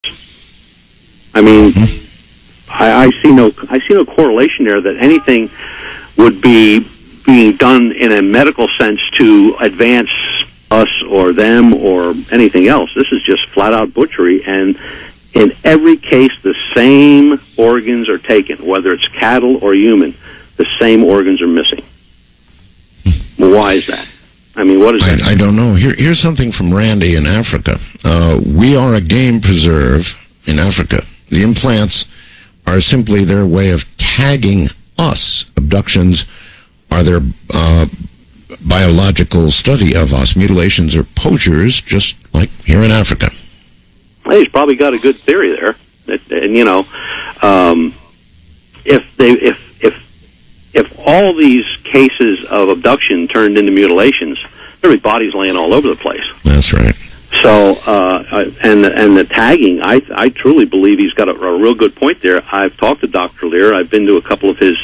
I mean, I see no correlation there that anything would be being done in a medical sense to advance us or them or anything else. This is just flat-out butchery, and in every case, the same organs are taken, whether it's cattle or human. The same organs are missing. Well, why is that? I mean, what is that? I don't know. Here's something from Randy in Africa. We are a game preserve in Africa. The implants are simply their way of tagging us. Abductions are their biological study of us. Mutilations are poachers, just like here in Africa. Well, he's probably got a good theory there. And you know, if all these cases of abduction turned into mutilations, there'd be bodies laying all over the place. That's right. So, and the tagging, I truly believe he's got a real good point there. I've talked to Dr. Lear. I've been to a couple of his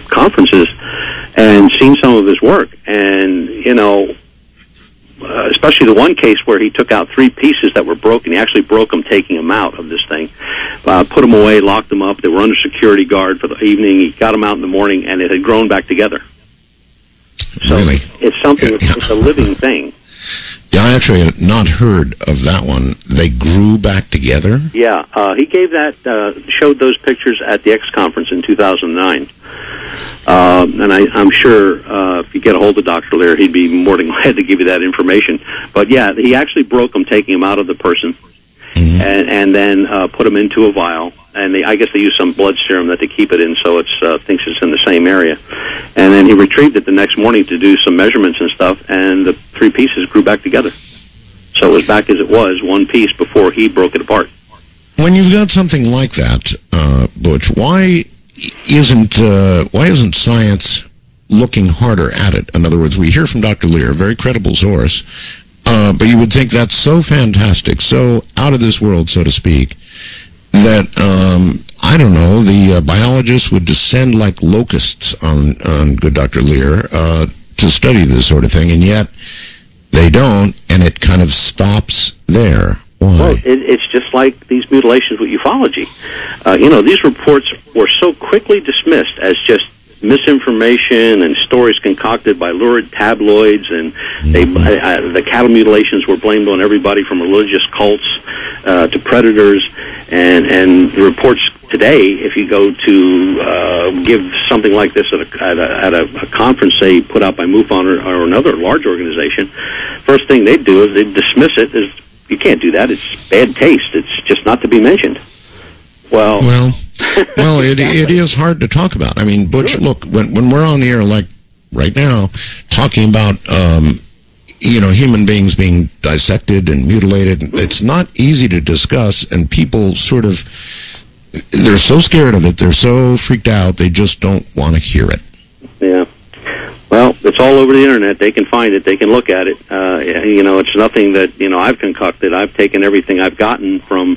conferences and seen some of his work. And, you know, especially the one case where he took out 3 pieces that were broken. He actually broke them taking them out of this thing. Put them away, locked them up. They were under security guard for the evening. He got them out in the morning, and it had grown back together. So really? It's something, it's a living thing. Yeah, I actually had not heard of that one. They grew back together? Yeah, he gave that, showed those pictures at the X conference in 2009. And I'm sure if you get a hold of Dr. Lear, he'd be more than glad to give you that information. But yeah, he actually broke them, taking them out of the person, and then put them into a vial. And I guess they use some blood serum that they keep it in, so it's thinks it's in the same area. And then he retrieved it the next morning to do some measurements and stuff, and the 3 pieces grew back together. So it was back as it was, one piece before he broke it apart. When you've got something like that, Butch, why isn't science looking harder at it? In other words, we hear from Dr. Lear, a very credible source, but you would think that's so fantastic, so out of this world, so to speak, that, I don't know, the biologists would descend like locusts on good Dr. Lear to study this sort of thing, and yet they don't, and it kind of stops there. Why? Well, it's just like these mutilations with ufology. You know, these reports were so quickly dismissed as just misinformation and stories concocted by lurid tabloids, and the cattle mutilations were blamed on everybody from religious cults to predators, and the reports today, if you go to give something like this at a conference, say, put out by MUFON or another large organization, first thing they'd do is they'd dismiss it as, you can't do that, it's bad taste, it's just not to be mentioned. Well, it is hard to talk about. I mean, Butch, look, when we're on the air, like right now, talking about, you know, human beings being dissected and mutilated, it's not easy to discuss, and people sort of, they're so scared of it, they're so freaked out, they just don't want to hear it. Yeah. Well, it's all over the internet. They can find it. They can look at it. You know, it's nothing that, you know, I've concocted. I've taken everything I've gotten from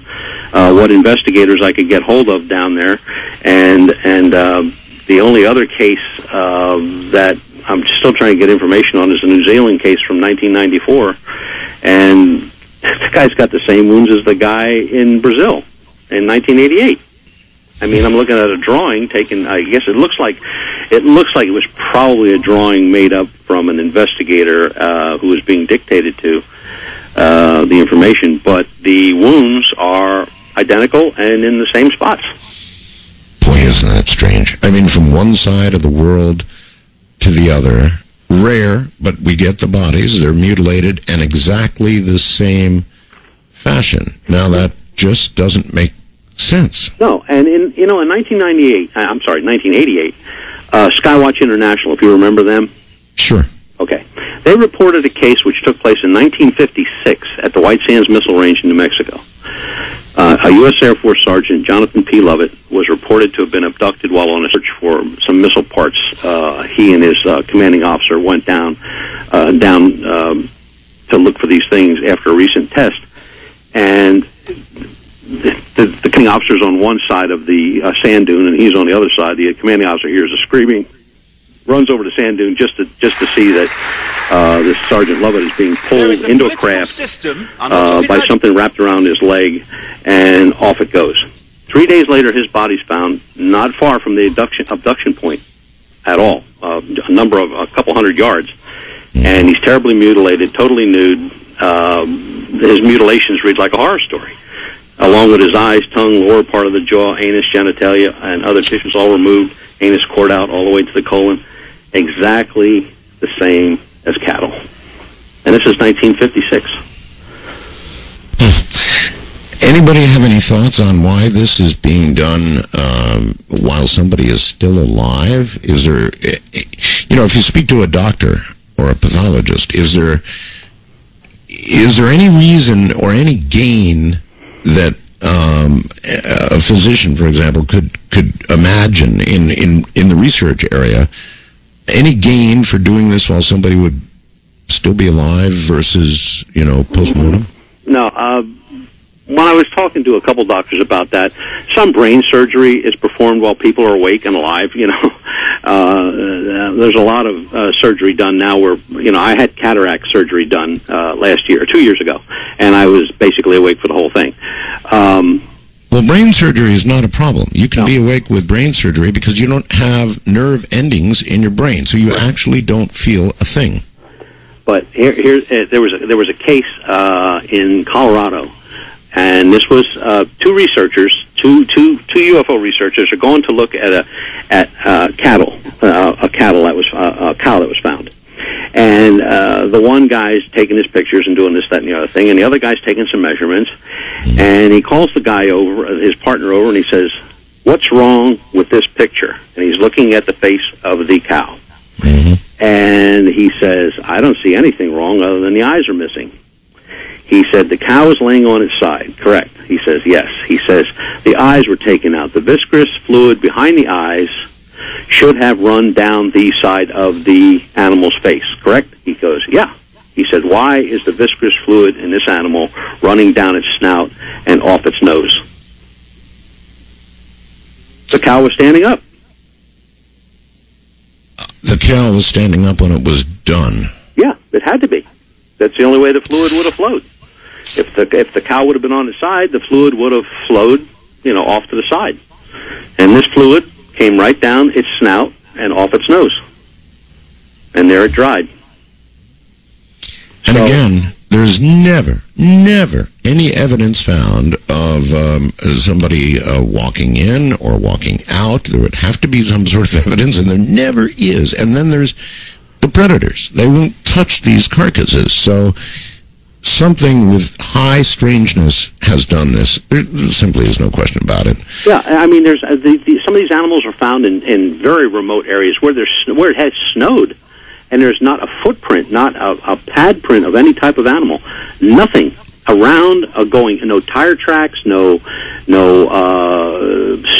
what investigators I could get hold of down there. And the only other case that I'm still trying to get information on is the New Zealand case from 1994. And the guy's got the same wounds as the guy in Brazil in 1988. I mean, I'm looking at a drawing taken, I guess it looks like it was probably a drawing made up from an investigator who was being dictated to the information, but the wounds are identical and in the same spots. Boy, isn't that strange. I mean, from one side of the world to the other, rare, but we get the bodies, they're mutilated in exactly the same fashion. Now, that just doesn't make sense. No, and in 1988, Skywatch International, if you remember them. Sure. Okay. They reported a case which took place in 1956 at the White Sands Missile Range in New Mexico. A U.S. Air Force Sergeant, Jonathan P. Lovett, was reported to have been abducted while on a search for some missile parts. He and his commanding officer went down to look for these things after a recent test, and the commanding officer's on one side of the sand dune, and he's on the other side. The commanding officer hears a screaming, runs over to sand dune just to see that This Sergeant Lovett is being pulled into a craft by something wrapped around his leg, and off it goes. 3 days later, his body's found not far from the abduction point at all, a couple hundred yards, and he's terribly mutilated, totally nude. His mutilations read like a horror story, along with his eyes, tongue, lower part of the jaw, anus, genitalia, and other tissues all removed, anus cord out all the way to the colon, exactly the same as cattle. And this is 1956. Anybody have any thoughts on why this is being done while somebody is still alive? Is there, if you speak to a doctor or a pathologist, is there any reason or any gain that a physician, for example, could imagine in the research area, any gain for doing this while somebody would still be alive versus, post-mortem? No. When I was talking to a couple doctors about that, some brain surgery is performed while people are awake and alive. There's a lot of surgery done now where, I had cataract surgery done last year, 2 years ago, and I was basically awake for the whole thing. Well, brain surgery is not a problem. You can be awake with brain surgery because you don't have nerve endings in your brain, so you actually don't feel a thing. But there was a case in Colorado. And this was two researchers, two UFO researchers, are going to look at cattle, a cow that was found. And the one guy's taking his pictures and doing this, that, and the other thing, and the other guy's taking some measurements. And he calls the guy over, his partner over, and he says, "What's wrong with this picture?" And he's looking at the face of the cow. And he says, "I don't see anything wrong other than the eyes are missing." He said, "The cow is laying on its side." "Correct." He says, "Yes." He says, "The eyes were taken out. The viscous fluid behind the eyes should have run down the side of the animal's face." "Correct?" He goes, "Yeah." He said, "Why is the viscous fluid in this animal running down its snout and off its nose?" The cow was standing up. The cow was standing up when it was done. Yeah, it had to be. That's the only way the fluid would have flowed. If the cow would have been on its side, the fluid would have flowed, off to the side. And this fluid came right down its snout and off its nose. And there it dried. And again, there's never any evidence found of somebody walking in or walking out. There would have to be some sort of evidence, and there never is. And then there's the predators. They won't touch these carcasses. So something with high strangeness has done this. There simply is no question about it. Yeah, I mean, there's some of these animals are found in very remote areas where it has snowed, and there's not a footprint, not a pad print of any type of animal. Nothing around going. No tire tracks. No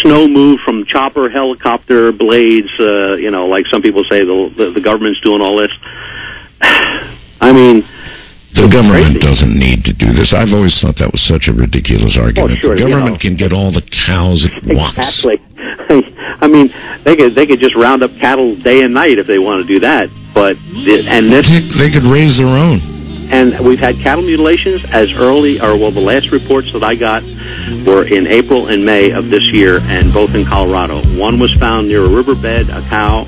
snow moved from chopper, helicopter blades. Like some people say, the government's doing all this. I mean, the government doesn't need to do this. I've always thought that was such a ridiculous argument. Oh, sure, the government can get all the cows it wants. Exactly. I mean, they could just round up cattle day and night if they want to do that. But they could raise their own. And we've had cattle mutilations as early, the last reports that I got were in April and May of this year, and both in Colorado. One was found near a riverbed, a cow,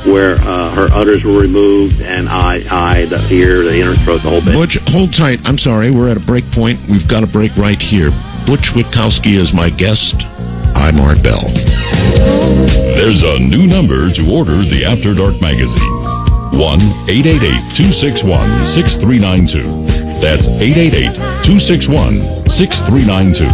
where her udders were removed, and the ear, the inner throat, the whole bit. Butch, hold tight. I'm sorry, we're at a break point. We've got a break right here. Butch Witkowski is my guest. I'm Art Bell. There's a new number to order the After Dark magazine. 1-888-261-6392. That's 888-261-6392.